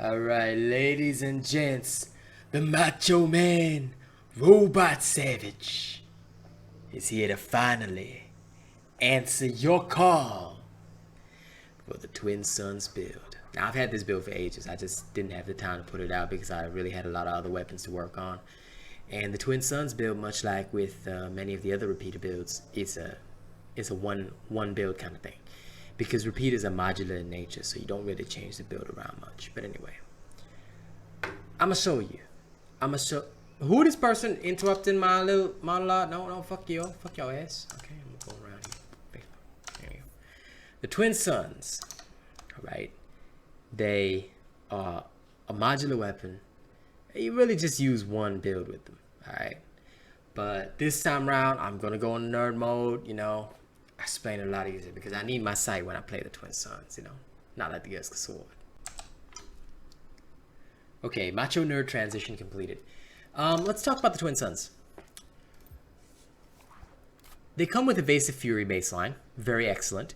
Alright, ladies and gents, the Macho Man, Robot Savage, is here to finally answer your call for the Twin Sons build. Now, I've had this build for ages. I just didn't have the time to put it out because I really had a lot of other weapons to work on. And the Twin Sons build, much like with many of the other repeater builds, it's a one build kind of thing. Because repeaters are modular in nature, so you don't really change the build around much. But anyway, I'ma show you. Who this person interrupting my little monologue? No, fuck you. Fuck your ass. Okay, I'm gonna go around here. There you go. The Twin Sons, right? They are a modular weapon. You really just use one build with them, alright? But this time around, I'm gonna go in nerd mode, you know. I explain it a lot easier because I need my sight when I play the Twin Sons, you know. Not like the Berserker sword. Okay, macho nerd transition completed. Let's talk about the Twin Sons. They come with Evasive Fury baseline, very excellent.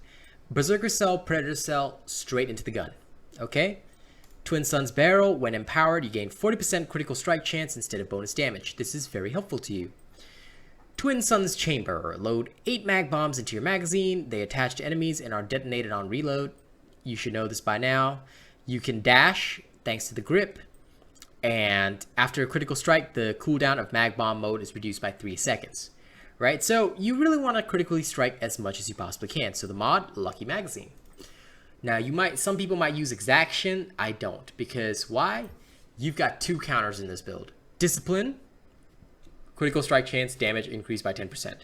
Berserker Cell, Predator Cell, straight into the gun. Okay? Twin Sons Barrel, when empowered, you gain 40% critical strike chance instead of bonus damage. This is very helpful to you. Twin Sons Chamber, load 8 mag bombs into your magazine. They attach to enemies and are detonated on reload. You should know this by now. You can dash thanks to the grip. And after a critical strike, the cooldown of mag bomb mode is reduced by 3 seconds. Right? So you really want to critically strike as much as you possibly can. So the mod, Lucky Magazine. Now some people might use Exaction. I don't, because why? You've got 2 counters in this build. Discipline, critical strike chance, damage increased by 10%.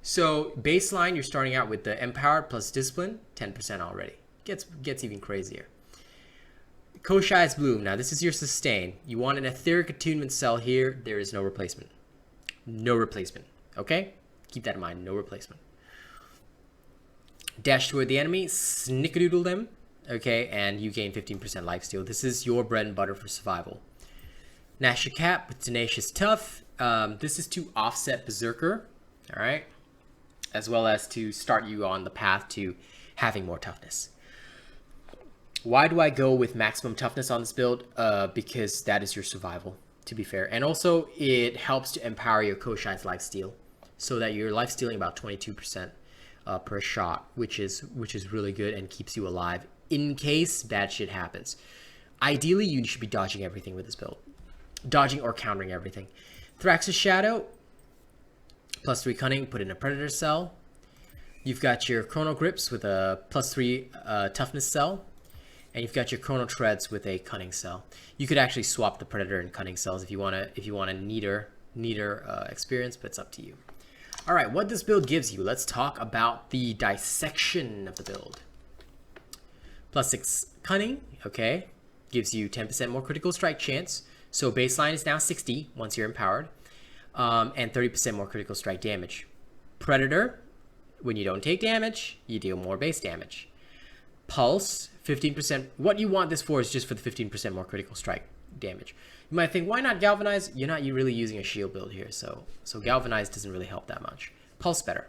So baseline, you're starting out with the Empowered plus Discipline, 10% already. Gets even crazier. Koshai's Bloom. Now this is your sustain. You want an Etheric Attunement cell here. There is no replacement. No replacement. Okay? Keep that in mind. No replacement. Dash toward the enemy. Snickerdoodle them. Okay? And you gain 15% lifesteal. This is your bread and butter for survival. Nash your cap with Tenacious Tough. This is to offset Berserker. Alright? As well as to start you on the path to having more toughness. Why do I go with maximum toughness on this build? Because that is your survival, to be fair. And also, it helps to empower your Koshai's lifesteal, so that you're lifestealing about 22% per shot, which is really good and keeps you alive in case bad shit happens. Ideally, you should be dodging everything with this build. Dodging or countering everything. Thrax's Shadow, plus 3 Cunning, put in a Predator cell. You've got your Chrono Grips with a plus 3 toughness cell. And you've got your Chrono Treads with a Cunning cell. You could actually swap the Predator and Cunning cells if you want a neater experience, but it's up to you. All right, what this build gives you. Let's talk about the dissection of the build. Plus 6 Cunning, okay, gives you 10% more critical strike chance. So baseline is now 60 once you're empowered, and 30% more critical strike damage. Predator, when you don't take damage, you deal more base damage. Pulse, 15%. What you want this for is just for the 15% more critical strike damage. You might think, why not Galvanize? You're not really using a shield build here, so Galvanize doesn't really help that much. Pulse better.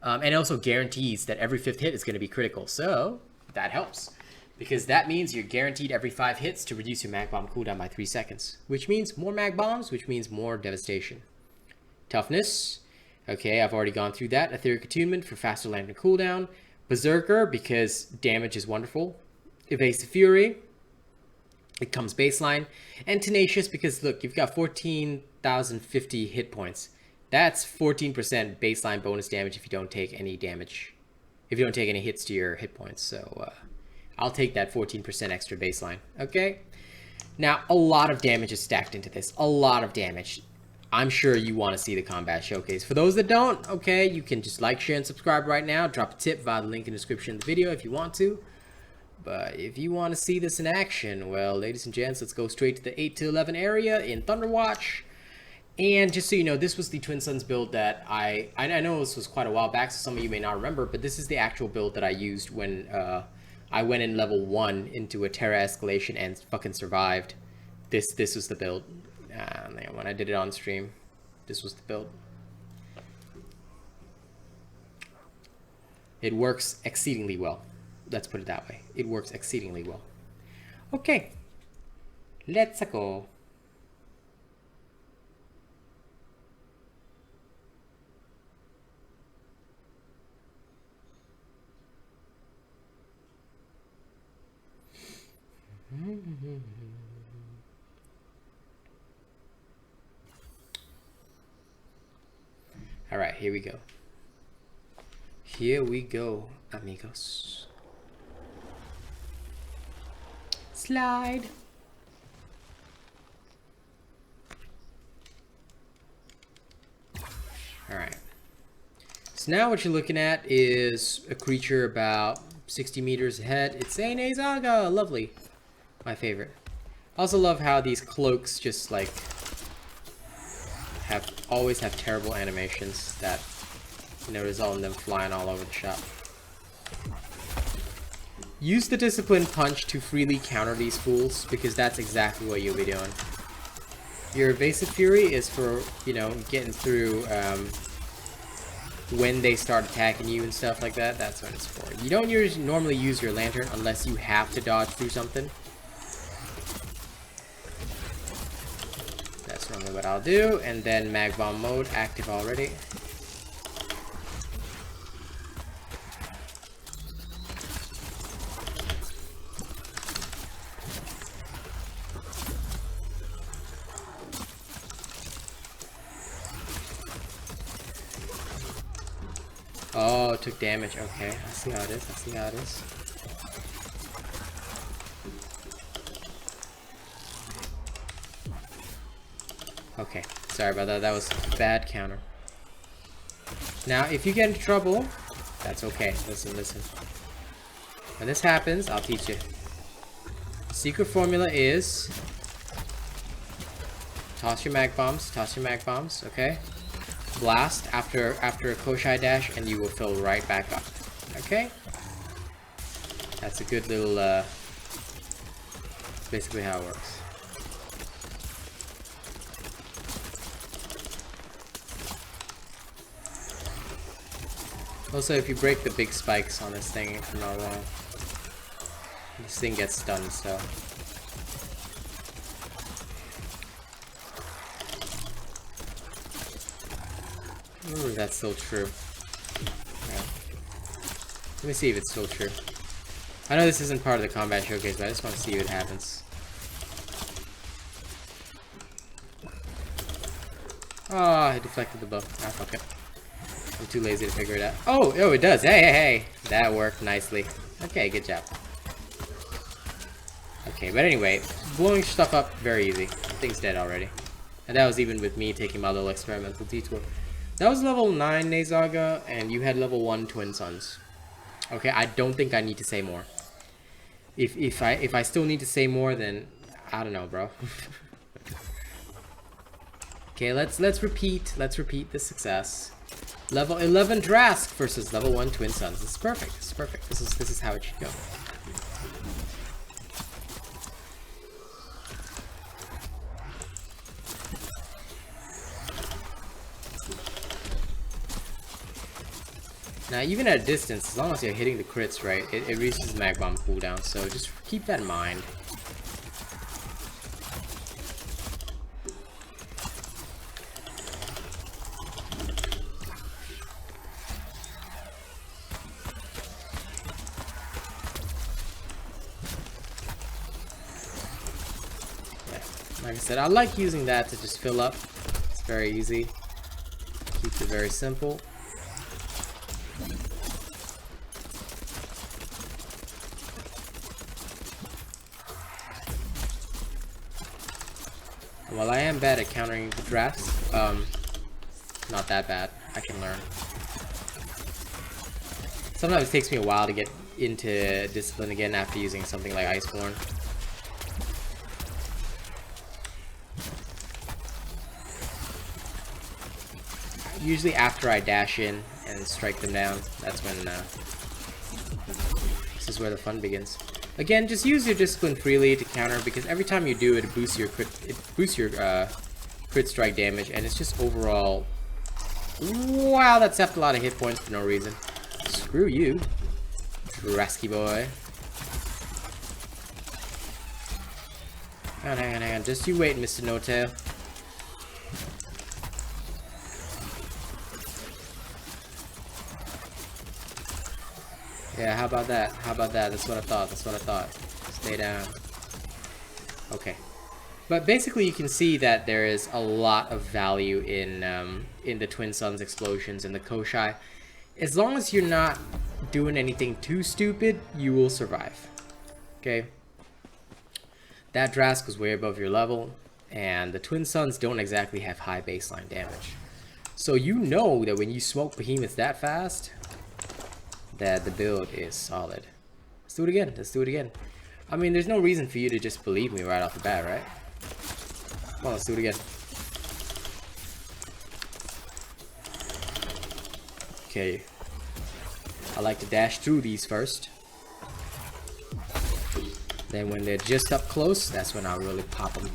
And it also guarantees that every 5th hit is going to be critical, so that helps. Because that means you're guaranteed every 5 hits to reduce your mag bomb cooldown by 3 seconds. Which means more mag bombs, which means more devastation. Toughness. Okay, I've already gone through that. Aetheric Attunement for faster lantern cooldown. Berserker, because damage is wonderful. Evasive Fury, it comes baseline. And Tenacious, because look, you've got 14,050 hit points. That's 14% baseline bonus damage if you don't take any damage. If you don't take any hits to your hit points. So I'll take that 14% extra baseline. Okay? Now, a lot of damage is stacked into this. A lot of damage. I'm sure you want to see the combat showcase. For those that don't, okay, you can just like, share, and subscribe right now. Drop a tip via the link in the description of the video if you want to. But if you want to see this in action, well, ladies and gents, let's go straight to the 8 to 11 area in Thunderwatch. And just so you know, this was the Twin Sons build that I know this was quite a while back, so some of you may not remember, but this is the actual build that I used when I went in level 1 into a Terra escalation and fucking survived. This was the build. When I did it on stream, this was the build. It works exceedingly well. Let's put it that way. It works exceedingly well. Okay. Let's go. All right, here we go. Here we go, amigos. Slide. All right. So now what you're looking at is a creature about 60 meters ahead. It's a Nezaga. Lovely. My favorite. I also love how these cloaks just like always have terrible animations that, you know, result in them flying all over the shop. Use the Discipline Punch to freely counter these fools, because that's exactly what you'll be doing. Your Evasive Fury is for, you know, getting through when they start attacking you and stuff like that. That's what it's for. You don't normally use your Lantern unless you have to dodge through something. That's normally what I'll do. And then Mag Bomb mode active already. Oh, it took damage. Okay, I see how it is. I see how it is. Okay, sorry about that. That was a bad counter. Now, if you get into trouble, that's okay. Listen, listen. When this happens, I'll teach you. The secret formula is toss your mag bombs. Toss your mag bombs. Okay. Blast after a Koshai dash, and you will fill right back up. Okay. That's a good little. Basically how it works. Also, if you break the big spikes on this thing, if I'm not wrong, this thing gets stunned, so. Ooh, that's still true. Yeah. Let me see if it's still true. I know this isn't part of the combat showcase, but I just want to see what happens. Oh, I deflected the bow. Ah, fuck it. I'm too lazy to figure it out. Oh, it does. Hey, hey, hey. That worked nicely. Okay, good job. Okay, but anyway, blowing stuff up, very easy. Thing's dead already. And that was even with me taking my little experimental detour. That was level 9 Nezaga, and you had level 1 Twin Suns. Okay, I don't think I need to say more. If I still need to say more, then I don't know, bro. Okay, let's repeat the success. Level 11 Drask versus level 1 Twin Suns. This is perfect. This is perfect. This is how it should go. Now, even at a distance, as long as you're hitting the crits right, it reduces the mag bomb cooldown. So just keep that in mind. Like I said, I like using that to just fill up. It's very easy. Keeps it very simple. While I am bad at countering the drafts, not that bad. I can learn. Sometimes it takes me a while to get into Discipline again after using something like Iceborne. Usually after I dash in and strike them down, that's when this is where the fun begins. Again, just use your Discipline freely to counter, because every time you do it, it boosts your crit strike damage, and it's just overall. Wow, that zapped a lot of hit points for no reason. Screw you, Drasky boy. Hang on. Just you wait, Mr. No Tail. Yeah, how about that? How about that? That's what I thought. That's what I thought. Stay down. Okay. But basically, you can see that there is a lot of value in the Twin Suns explosions and the Koshai. As long as you're not doing anything too stupid, you will survive. Okay. That Drask was way above your level, and the Twin Suns don't exactly have high baseline damage. So you know that when you smoke behemoths that fast, that the build is solid. Let's do it again. Let's do it again. I mean, there's no reason for you to just believe me right off the bat, right? Come on, let's do it again. Okay. I like to dash through these first. Then when they're just up close, that's when I'll really pop them.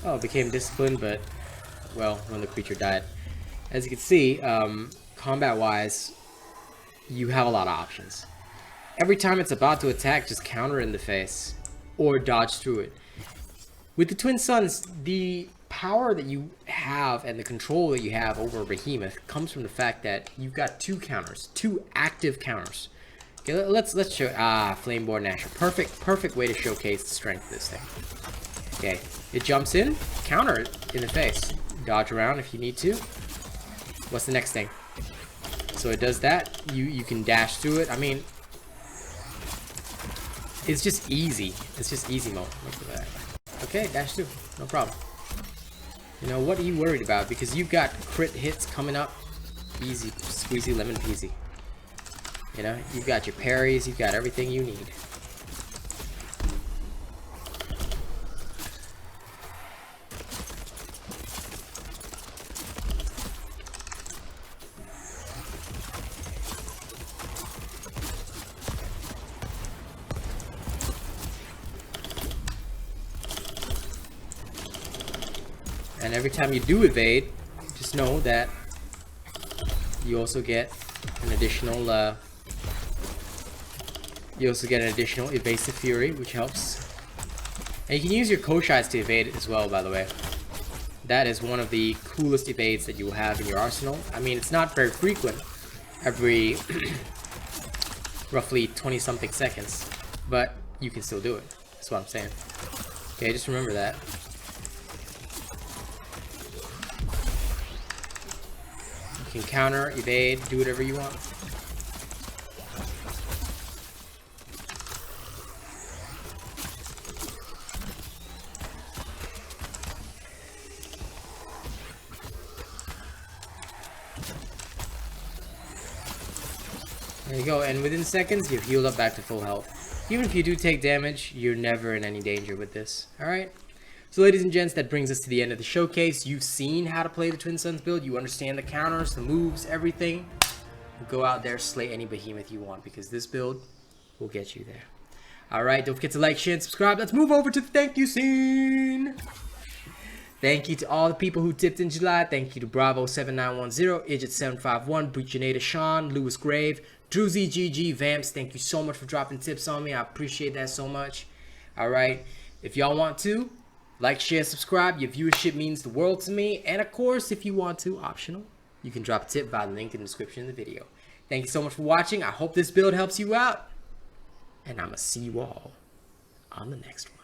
Oh, it became disciplined, but, well, when the creature died. As you can see, combat-wise, you have a lot of options. Every time it's about to attack, just counter in the face, or dodge through it. With the Twin Suns, the power that you have and the control that you have over a behemoth comes from the fact that you've got two counters, two active counters. Okay, let's show Flameborn Nasher. Perfect way to showcase the strength of this thing. Okay, it jumps in, counter it in the face. Dodge around if you need to. What's the next thing? So it does that. You can dash through it. I mean, it's just easy. It's just easy mode. Look at that. Okay, dash through. No problem. You know, what are you worried about? Because you've got crit hits coming up. Easy, squeezy, lemon peasy. You know, you've got your parries. You've got everything you need. And every time you do evade, just know that you also get an additional evasive fury, which helps. And you can use your Koshais to evade it as well, by the way. That is one of the coolest evades that you will have in your arsenal. I mean, it's not very frequent, every roughly 20-something seconds, but you can still do it. That's what I'm saying. Okay, just remember that. You can counter, evade, do whatever you want. There you go, and within seconds, you've healed up back to full health. Even if you do take damage, you're never in any danger with this. Alright? So ladies and gents, that brings us to the end of the showcase. You've seen how to play the Twin Suns build. You understand the counters, the moves, everything. Go out there, slay any behemoth you want, because this build will get you there. Alright, don't forget to like, share, and subscribe. Let's move over to the thank you scene. Thank you to all the people who tipped in July. Thank you to Bravo7910, Idjit751, Breachinata Sean, Lewis Grave, Druzy GG, Vamps. Thank you so much for dropping tips on me. I appreciate that so much. Alright, if y'all want to, like, share, subscribe. Your viewership means the world to me. And of course, if you want to, optional, you can drop a tip via the link in the description of the video. Thank you so much for watching. I hope this build helps you out. And I'm going to see you all on the next one.